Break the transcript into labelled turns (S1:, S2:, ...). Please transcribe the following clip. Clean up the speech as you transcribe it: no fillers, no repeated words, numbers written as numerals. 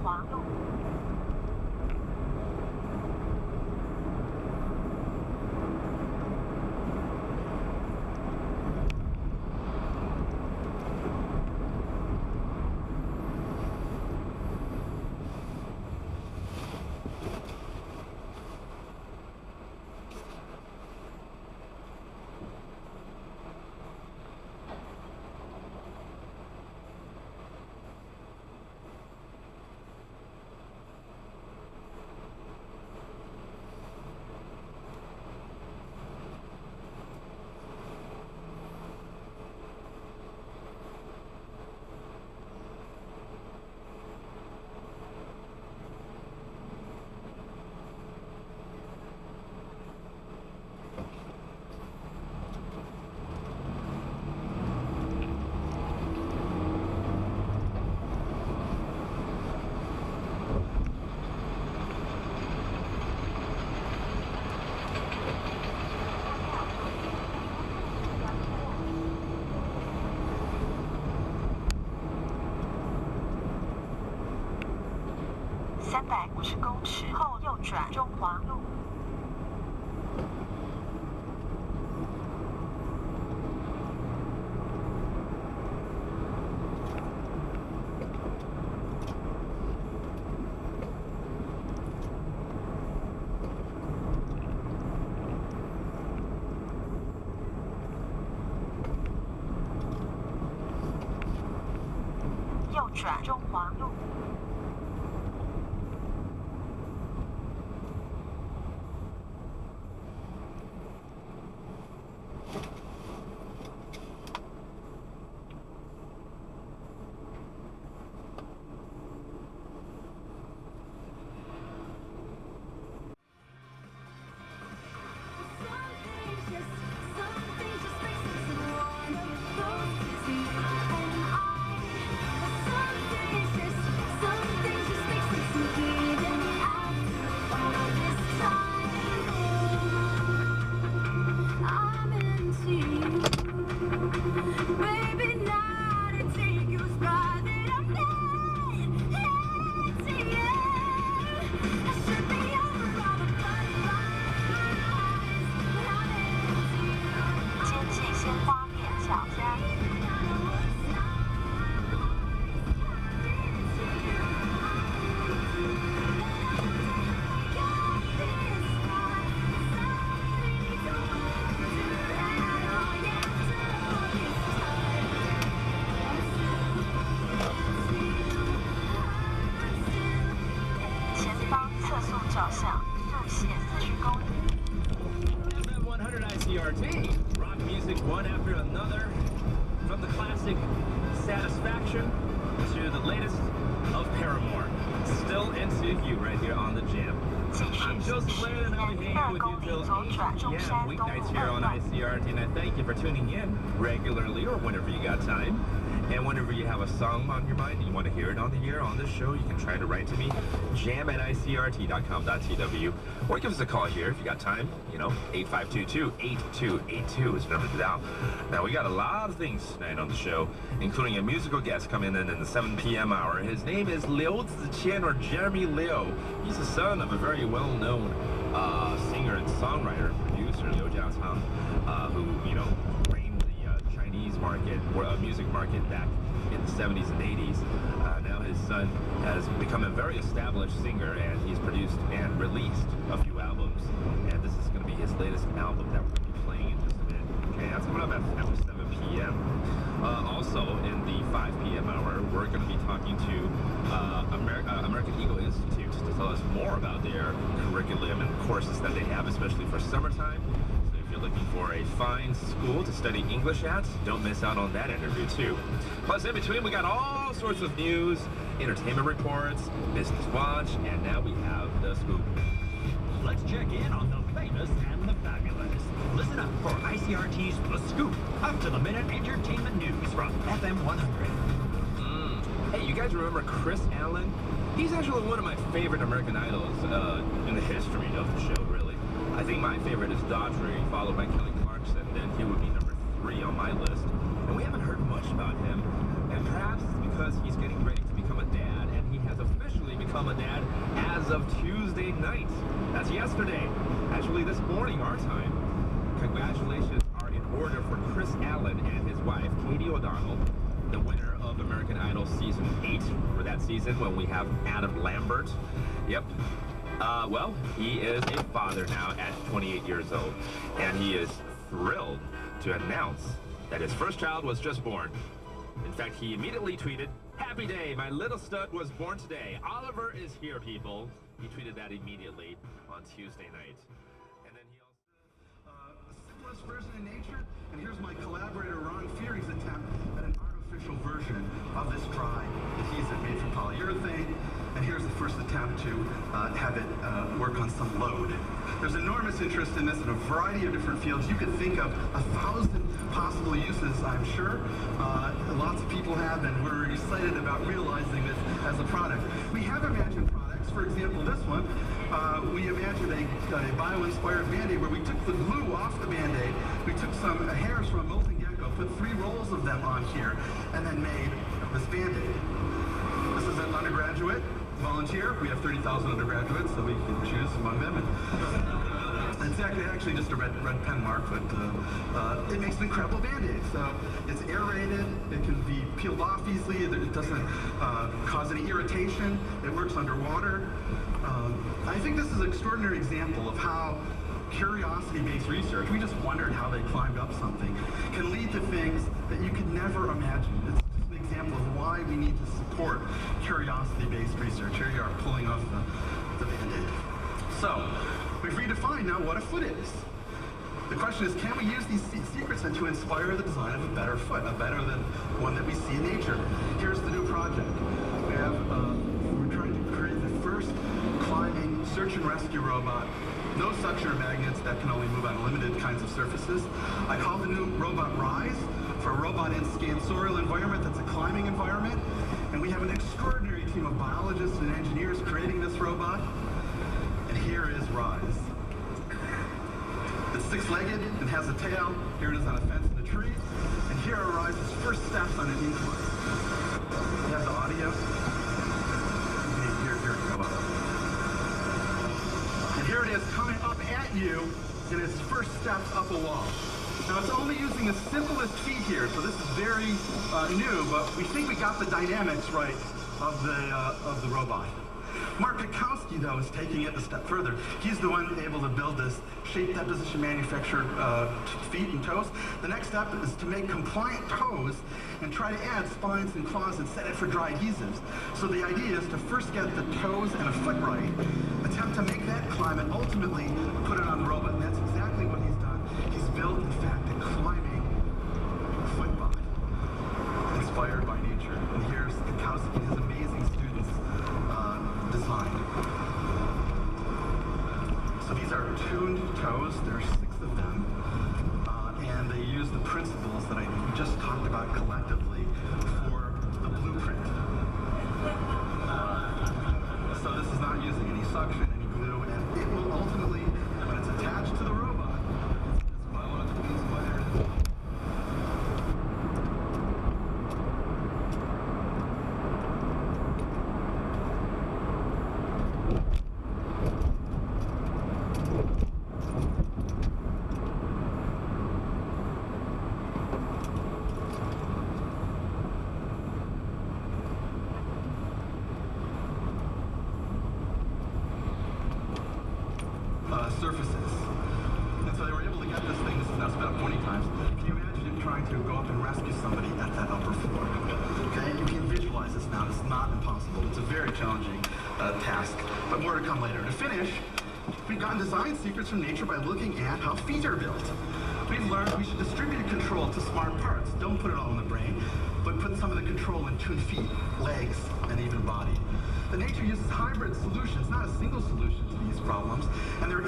S1: 华路。350公尺后右转中华路。右转中华路。照相，速限40公里。
S2: F100 ICRT, rock music one after another, from the classic Satisfaction to the latest of Paramore. Still into you right here on the Jam. I'm Joseph Laird and I'll be hanging with you till 8 p.m. weeknights here on ICRT, and I thank you for tuning in regularly or whenever you got time. And whenever you have a song on your mind and you want to hear it on the air, on this show, you can try to write to me, jam@icrt.com.tw, or give us a call here if you got time. 8522-8282 is the number to dial. Now, we got a lot of things tonight on the show, including a musical guest coming in the 7 p.m. hour. His name is Liu Ziqian, or Jeremy Liu. He's the son of a very well-known singer and songwriter, producer, Liu Jiatang, who, reigned the Chinese market, or music market back in the 70s and 80s. Now his son has become a very established singer, and he's produced and released a few albums. And this is going to be his latest album that we're going to be playing in just a bit. Okay, that's coming up after 7 p.m. Also, in the 5 p.m. hour, we're going to be talking to American Eagle Institute to tell us more about their curriculum and courses that they have, especially for summertime. So if you're looking for a fine school to study English at, don't miss out on that interview too. Plus, in between, we got all sorts of news, entertainment reports, business watch, and now we have the scoop.
S3: Let's check in on the famous and the fabulous. Listen up for ICRT's The Scoop, up-to-the-minute entertainment news from FM 100.
S2: Hey, you guys remember Chris Allen? He's actually one of my favorite American Idols in the history of the show, really. I think my favorite is Daughtry, followed by Kelly Clarkson, then he would be number 3 on my list. And we haven't heard much about him, and perhaps it's because he's getting ready to become a dad, and he has officially become a dad as of Tuesday night. That's yesterday. Actually, this morning, our time. Congratulations are in order for Chris Allen and his wife, Katie O'Donnell, the winner of American Idol Season 8. For that season when we have Adam Lambert. Yep. Well, he is a father now at 28 years old. And he is thrilled to announce that his first child was just born. In fact, he immediately tweeted, "Happy day, my little stud was born today. Oliver is here, people." He tweeted that immediately on Tuesday night. And then he also...
S4: the simplest version in nature, and here's my collaborator Ron Feary's attempt at an artificial version of this dry adhesive made from polyurethane. And here's the first attempt to have it work on some load. There's enormous interest in this in a variety of different fields. You could think of 1,000 possible uses, I'm sure. Lots of people have, and we're excited about realizing this as a product. We have imagined products. For example, this one, we imagined a bio-inspired Band-Aid where we took the glue off the Band-Aid, we took some hairs from a molting gecko, put 3 rolls of them on here, and then made this Band-Aid. This is an undergraduate volunteer. We have 30,000 undergraduates, so we can choose among them. And it's actually just a red pen mark, but it makes an incredible Band-Aid. So it's aerated, it can be peeled off easily, it doesn't cause any irritation, it works underwater. I think this is an extraordinary example of how curiosity-based research, we just wondered how they climbed up something, can lead to things that you could never imagine. It's just an example of why we need to support curiosity-based research. Here you are pulling off the Band-Aid. So, we've redefined now what a foot is. The question is, can we use these secrets then to inspire the design of a better foot, a better than one that we see in nature? Here's the new project. We're trying to create the first climbing search and rescue robot. No suction magnets that can only move on limited kinds of surfaces. I call the new robot Rise, for a robot in scansorial environment that's a climbing environment. And we have an extraordinary team of biologists and engineers creating this robot. And here is Rise. It's 6-legged and has a tail. Here it is on a fence in a tree. And here are Rise's first steps on an incline. We have the audio. Here we go. And here it is coming up at you in its first steps up a wall. Now it's only using the simplest feet here, so this is very new, but we think we got the dynamics right of the robot. Mark Kukowski, though, is taking it a step further. He's the one able to build this shape deposition manufactured feet and toes. The next step is to make compliant toes and try to add spines and claws and set it for dry adhesives. So the idea is to first get the toes and a foot right, attempt to make that climb, and ultimately put it on the robot. And that's exactly what he's done. He's built, in fact, a climbing footbot inspired by nature. And here's Kukowski and his amazing students' design. So these are tuned toes. There are 6 of them. And they use the principles that we just talked about collectively for the blueprint. So this is not using any suction, any glue, and it will ultimately, when it's attached to the robot, it's biologically inspired. Surfaces. And so they were able to get this thing. This is now sped up 20 times. Can you imagine him trying to go up and rescue somebody at that upper floor? Okay, you can visualize this now. It's not impossible. It's a very challenging task, but more to come later. To finish, we've gotten design secrets from nature by looking at how feet are built. We've learned we should distribute control to smart parts. Don't put it all in the brain, but put some of the control in tuned feet, legs, and even body. The nature uses hybrid solutions, not a single solution to these problems, and they're